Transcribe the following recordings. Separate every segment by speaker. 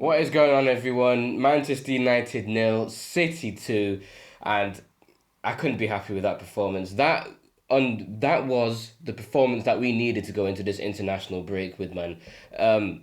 Speaker 1: What is going on, everyone? Manchester United nil, City 2, and I couldn't be happy with that performance. That was the performance that we needed to go into this international break with, man. Um,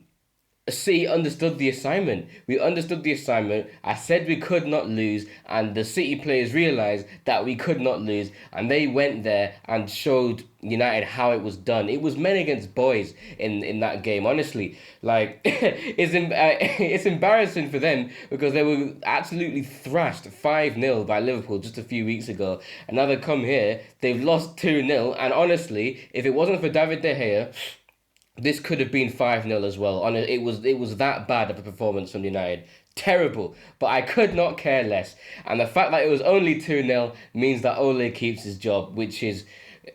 Speaker 1: City understood the assignment. We understood the assignment. I said we could not lose, and the City players realised that we could not lose, and they went there and showed United how it was done. It was men against boys in that game. Honestly, like it's embarrassing for them because they were absolutely thrashed 5-0 by Liverpool just a few weeks ago, and now they come here. They've lost 2-0, and honestly, if it wasn't for David De Gea, this could have been 5-0 as well. It was that bad of a performance from United. Terrible. But I could not care less. And the fact that it was only 2-0 means that Ole keeps his job, which is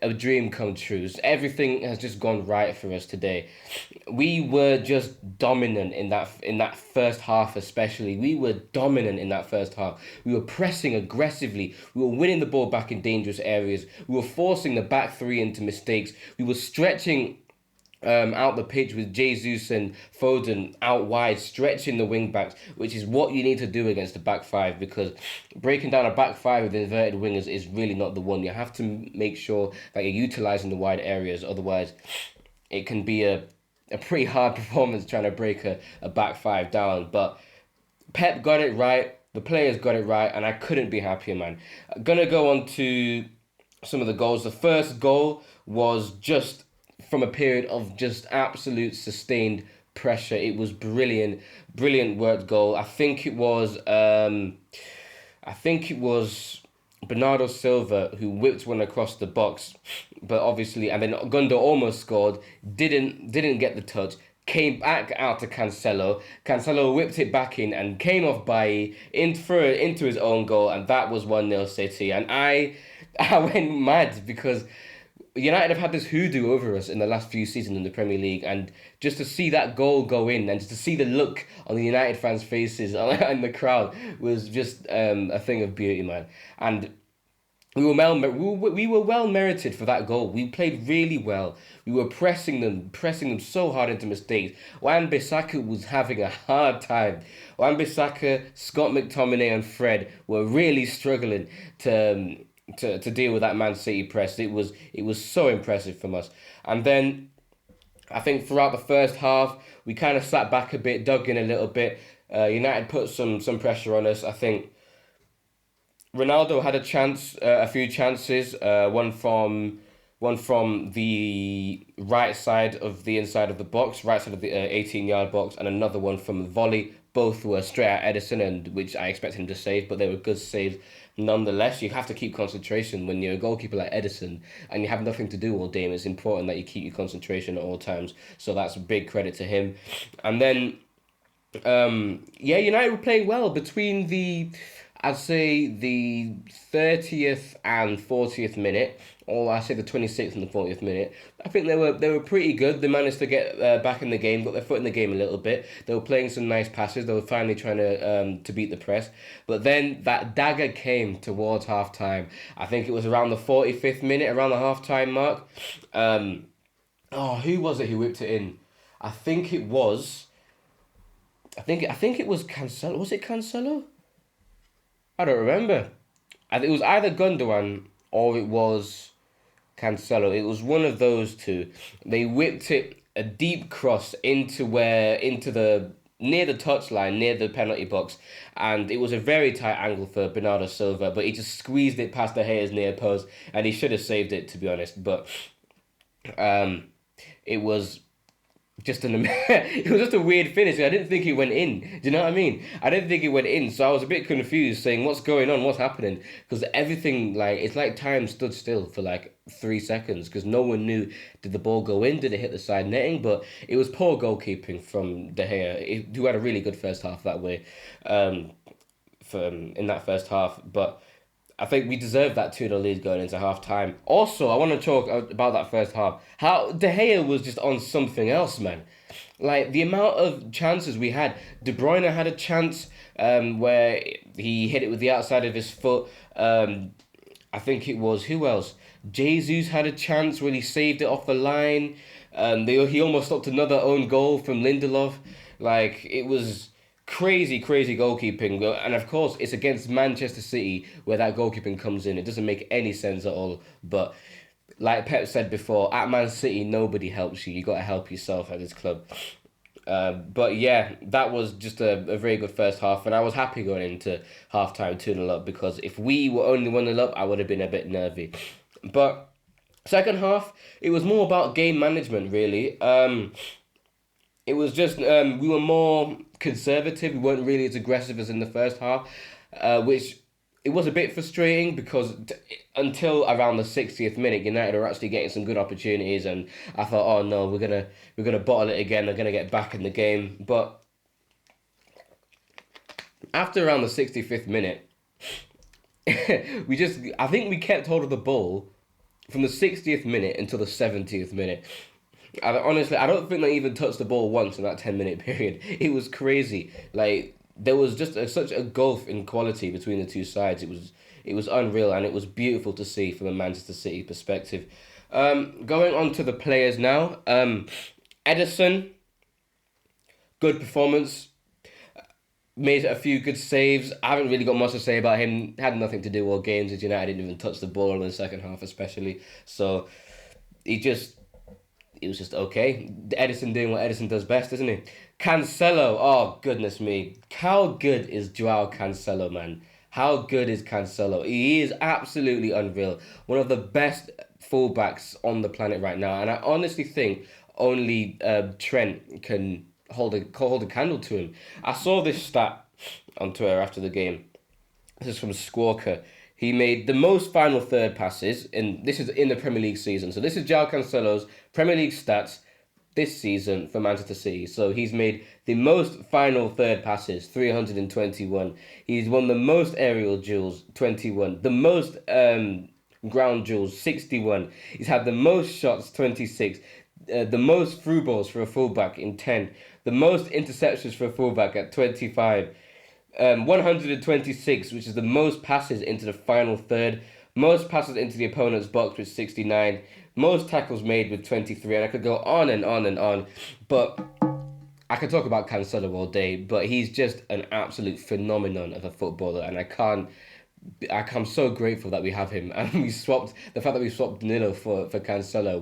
Speaker 1: a dream come true. So everything has just gone right for us today. We were just dominant in that first half, especially. We were dominant in that first half. We were pressing aggressively. We were winning the ball back in dangerous areas. We were forcing the back three into mistakes. We were stretching out the pitch with Jesus and Foden out wide, stretching the wing backs, which is what you need to do against the back five, because breaking down a back five with inverted wingers is really not the one. You have to make sure that you're utilising the wide areas, otherwise it can be a pretty hard performance trying to break a back five down. But Pep got it right, the players got it right, and I couldn't be happier, man. Gonna go on to some of the goals. The first goal was just from a period of just absolute sustained pressure. It was brilliant, brilliant worked goal. I think it was Bernardo Silva who whipped one across the box, but obviously, and then Gundo almost scored. Didn't get the touch. Came back out to Cancelo. Cancelo whipped it back in and came off by in threw it into his own goal, and that was 1-0 City. And I went mad because United have had this hoodoo over us in the last few seasons in the Premier League, and just to see that goal go in and just to see the look on the United fans' faces and the crowd was just a thing of beauty, man. And we were well merited for that goal. We played really well. We were pressing them so hard into mistakes. Wan-Bissaka was having a hard time. Wan-Bissaka, Scott McTominay, and Fred were really struggling to deal with that Man City press. It was so impressive from us. And then I think throughout the first half we kind of sat back a bit, dug in a little bit. United put some pressure on us. I think Ronaldo had a few chances. One from the right side of the inside of the box, right side of the 18-yard box, and another one from the volley. Both were straight at Edison, and which I expect him to save, but they were good saves nonetheless. You have to keep concentration when you're a goalkeeper like Edison and you have nothing to do all game. It's important that you keep your concentration at all times. So that's a big credit to him. And then yeah, United were playing well between I'd say the 30th and 40th minute, or I say the 26th and the 40th minute. I think they were pretty good. They managed to get back in the game, got their foot in the game a little bit. They were playing some nice passes. They were finally trying to beat the press. But then that dagger came towards half time. I think it was around the 45th minute, around the half time mark. Who was it who whipped it in? I think it was. I think it was Cancelo. Was it Cancelo? I don't remember. It was either Gundogan or it was Cancelo. It was one of those two. They whipped it a deep cross into the near the touchline, near the penalty box, and it was a very tight angle for Bernardo Silva, but he just squeezed it past the Hayes near post, and he should have saved it, to be honest. But it was it was just a weird finish. I didn't think it went in. Do you know what I mean? I didn't think it went in, so I was a bit confused, saying what's going on, what's happening, because everything, like, it's like time stood still for like 3 seconds because no one knew, did the ball go in, did it hit the side netting? But it was poor goalkeeping from De Gea, who had a really good first half that way, in that first half, but I think we deserved that 2-0 lead going into half time. Also, I want to talk about that first half. How De Gea was just on something else, man. Like, the amount of chances we had. De Bruyne had a chance where he hit it with the outside of his foot. I think it was, who else? Jesus had a chance when he saved it off the line. He almost stopped another own goal from Lindelof. Like, it was Crazy, crazy goalkeeping. And of course, it's against Manchester City where that goalkeeping comes in. It doesn't make any sense at all. But like Pep said before, at Man City, nobody helps you. You got to help yourself at this club. But yeah, that was just a very good first half, and I was happy going into half time 2-0 up because if we were only 1-0 up, I would have been a bit nervy. But second half, it was more about game management, really. It was just we were more conservative. We weren't really as aggressive as in the first half, which it was a bit frustrating because until around the 60th minute, United were actually getting some good opportunities, and I thought, oh no, we're gonna bottle it again. They're gonna get back in the game, but after around the 65th minute, I think we kept hold of the ball from the 60th minute until the 70th minute. Honestly, I don't think they even touched the ball once in that 10-minute period. It was crazy. Like there was just such a gulf in quality between the two sides. It was unreal, and it was beautiful to see from a Manchester City perspective. Going on to the players now. Edison, good performance. Made a few good saves. I haven't really got much to say about him. Had nothing to do all games as United didn't even touch the ball in the second half, especially. So he just it was just okay. Edison doing what Edison does best, isn't he? Cancelo, oh goodness me. How good is Joao Cancelo, man? How good is Cancelo? He is absolutely unreal. One of the best fullbacks on the planet right now. And I honestly think only Trent can hold a candle to him. I saw this stat on Twitter after the game. This is from Squawker. He made the most final third passes this is in the Premier League season. So this is João Cancelo's Premier League stats this season for Manchester City. So he's made the most final third passes, 321. He's won the most aerial duels, 21. The most ground duels, 61. He's had the most shots, 26. The most through balls for a fullback in 10. The most interceptions for a fullback at 25. 126, which is the most passes into the final third, most passes into the opponent's box with 69, most tackles made with 23, and I could go on and on and on. But I could talk about Cancelo all day, but he's just an absolute phenomenon of a footballer, and I'm so grateful that we have him, and the fact that we swapped Danilo for Cancelo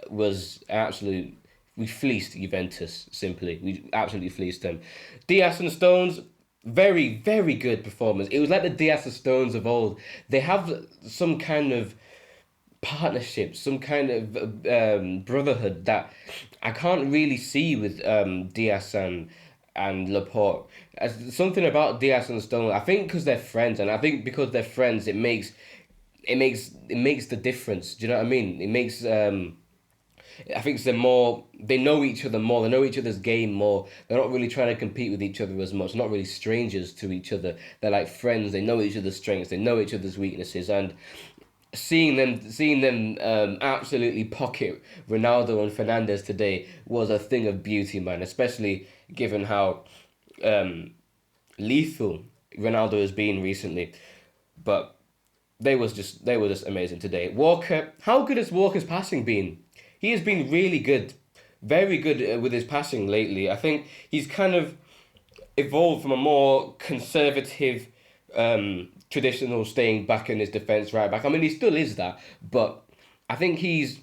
Speaker 1: was absolute. We fleeced Juventus, simply. We absolutely fleeced them. Diaz and Stones, very, very good performance. It was like the Diaz and Stones of old. They have some kind of partnership, some kind of brotherhood that I can't really see with Diaz and Laporte. As something about Diaz and Stone, I think because they're friends, and I think because they're friends, it makes the difference. Do you know what I mean? It makes I think they know each other more, they know each other's game more. They're not really trying to compete with each other as much. They're not really strangers to each other. They're like friends. They know each other's strengths. They know each other's weaknesses. And seeing them absolutely pocket Ronaldo and Fernandes today was a thing of beauty, man. Especially given how lethal Ronaldo has been recently. But they were just amazing today. Walker, how good has Walker's passing been? He has been really good, very good with his passing lately. I think he's kind of evolved from a more conservative, traditional staying back in his defence right back. I mean, he still is that, but I think he's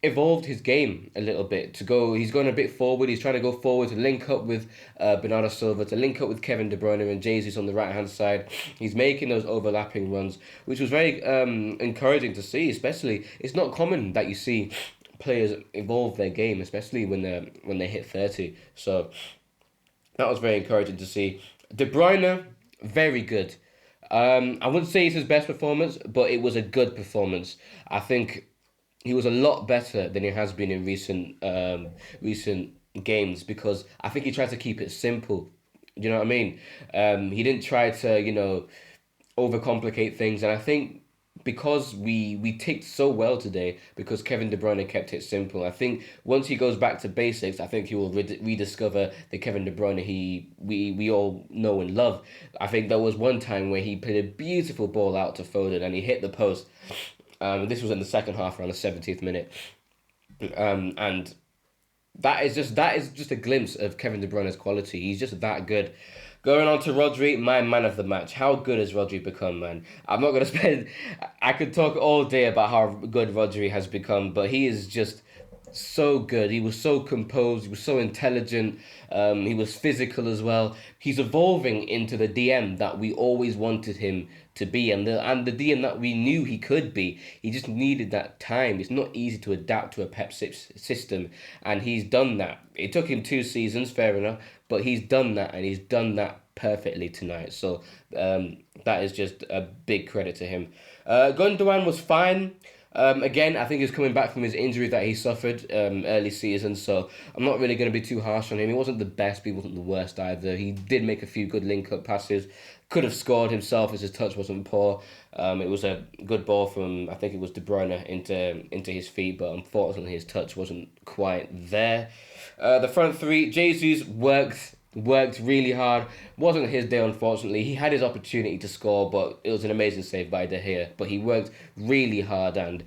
Speaker 1: evolved his game a little bit to go. He's gone a bit forward. He's trying to go forward to link up with Bernardo Silva, to link up with Kevin De Bruyne and Jesus on the right hand side. He's making those overlapping runs, which was very encouraging to see. Especially, it's not common that you see players evolve their game, especially when they hit 30. So that was very encouraging to see. De Bruyne, very good. I wouldn't say it's his best performance, but it was a good performance. I think he was a lot better than he has been in recent games because I think he tried to keep it simple. You know what I mean? He didn't try to overcomplicate things, and I think because we ticked so well today because Kevin De Bruyne kept it simple. I think once he goes back to basics, I think he will rediscover the Kevin De Bruyne we all know and love. I think there was one time where he played a beautiful ball out to Foden and he hit the post. This was in the second half around the 70th minute. And that is just a glimpse of Kevin De Bruyne's quality. He's just that good. Going on to Rodri, my man of the match. How good has Rodri become, man? I'm not gonna spend. I could talk all day about how good Rodri has become, but he is just so good. He was so composed. He was so intelligent. He was physical as well. He's evolving into the DM that we always wanted him to be, and the DM that we knew he could be. He just needed that time. It's not easy to adapt to a system, and he's done that. It took him 2 seasons, fair enough, but he's done that, and he's done that perfectly tonight. So that is just a big credit to him. Gundogan was fine. Again, I think he's coming back from his injury that he suffered early season, so I'm not really going to be too harsh on him. He wasn't the best, but he wasn't the worst either. He did make a few good link-up passes. Could have scored himself as his touch wasn't poor. It was a good ball from, I think it was De Bruyne into his feet, but unfortunately his touch wasn't quite there. The front three, Jesus worked really hard. Wasn't his day, unfortunately. He had his opportunity to score, but it was an amazing save by De Gea. But he worked really hard, and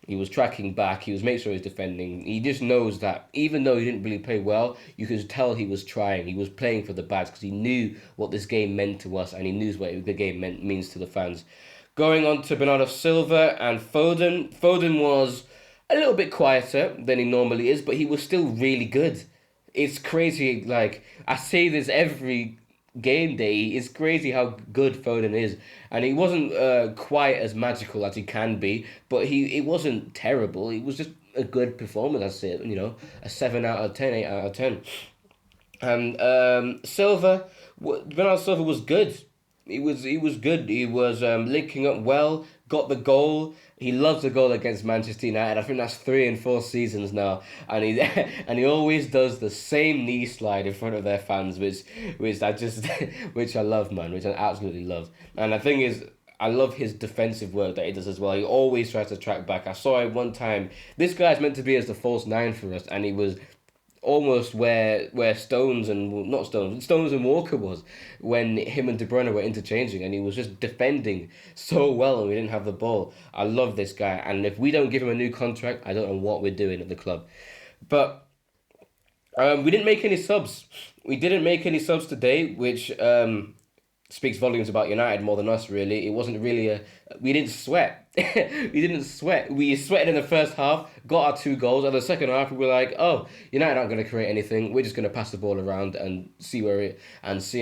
Speaker 1: he was tracking back. He was making sure he was defending. He just knows that even though he didn't really play well, you could tell he was trying. He was playing for the Bads because he knew what this game meant to us, and he knew what the game means to the fans. Going on to Bernardo Silva and Foden. Foden was a little bit quieter than he normally is, but he was still really good. It's crazy. Like I say this every game day. It's crazy how good Foden is, and he wasn't quite as magical as he can be, but it wasn't terrible. It was just a good performance. I'd say, a 7 out of 10, 8 out of 10. And Bernardo Silva was good. He was good. He was linking up well. Got the goal. He loves the goal against Manchester United. I think that's 3 and 4 seasons now, and he and he always does the same knee slide in front of their fans, which I just which I love, man, which I absolutely love. And the thing is, I love his defensive work that he does as well. He always tries to track back. I saw it one time. This guy's meant to be as the false nine for us, and he was almost where Stones and Walker was when him and De Bruyne were interchanging, and he was just defending so well, and we didn't have the ball. I love this guy, and if we don't give him a new contract, I don't know what we're doing at the club. But we didn't make any subs. We didn't make any subs today, which speaks volumes about United more than us, really. It wasn't really we didn't sweat. We didn't sweat. We sweated in the first half, got our 2 goals, and the second half we were like, oh, United aren't going to create anything. We're just going to pass the ball around and see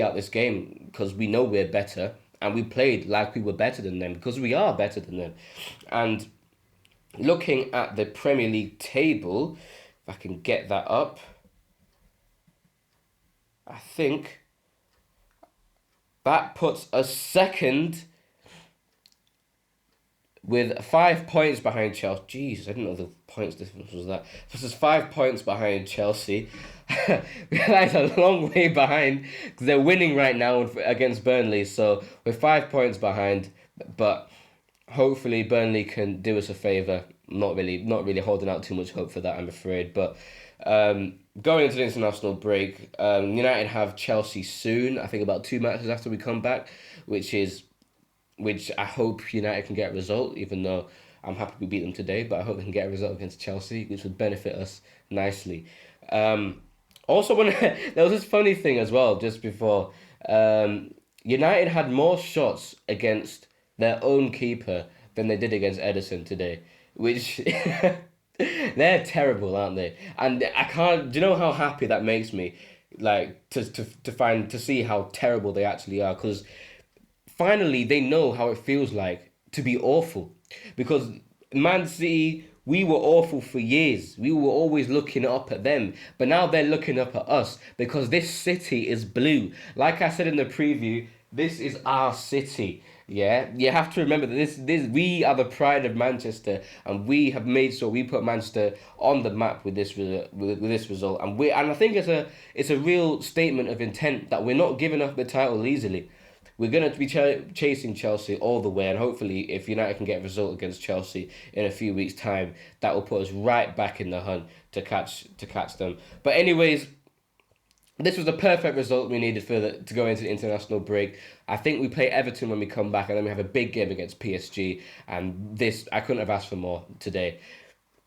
Speaker 1: out this game because we know we're better, and we played like we were better than them because we are better than them. And looking at the Premier League table, if I can get that up, I think that puts us second with 5 points behind Chelsea. Jeez, I didn't know the points difference was that. This is 5 points behind Chelsea. We're a long way behind because they're winning right now against Burnley. So we're 5 points behind, but hopefully Burnley can do us a favour. Not really holding out too much hope for that, I'm afraid. But going into the international break, United have Chelsea soon. I think about 2 matches after we come back, which I hope United can get a result, even though I'm happy we beat them today, but I hope we can get a result against Chelsea, which would benefit us nicely. Also, there was this funny thing as well, just before. United had more shots against their own keeper than they did against Ederson today, which... They're terrible, aren't they? And I can't... Do you know how happy that makes me? Like, to see how terrible they actually are, because... Finally, they know how it feels like to be awful. Because Man City, we were awful for years. We were always looking up at them. But now they're looking up at us because this city is blue. Like I said in the preview, this is our city. Yeah, you have to remember that this we are the pride of Manchester, and we have made sure we put Manchester on the map with this result, and I think it's a real statement of intent that we're not giving up the title easily. We're going to be chasing Chelsea all the way, and hopefully if United can get a result against Chelsea in a few weeks' time, that will put us right back in the hunt to catch them. But anyways, this was the perfect result we needed to go into the international break. I think we play Everton when we come back, and then we have a big game against PSG, and I couldn't have asked for more today.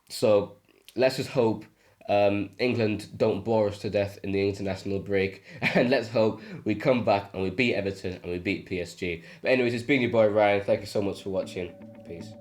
Speaker 1: So let's just hope England don't bore us to death in the international break, and let's hope we come back and we beat Everton and we beat PSG. But anyways, it's been your boy Ryan. Thank you so much for watching. Peace.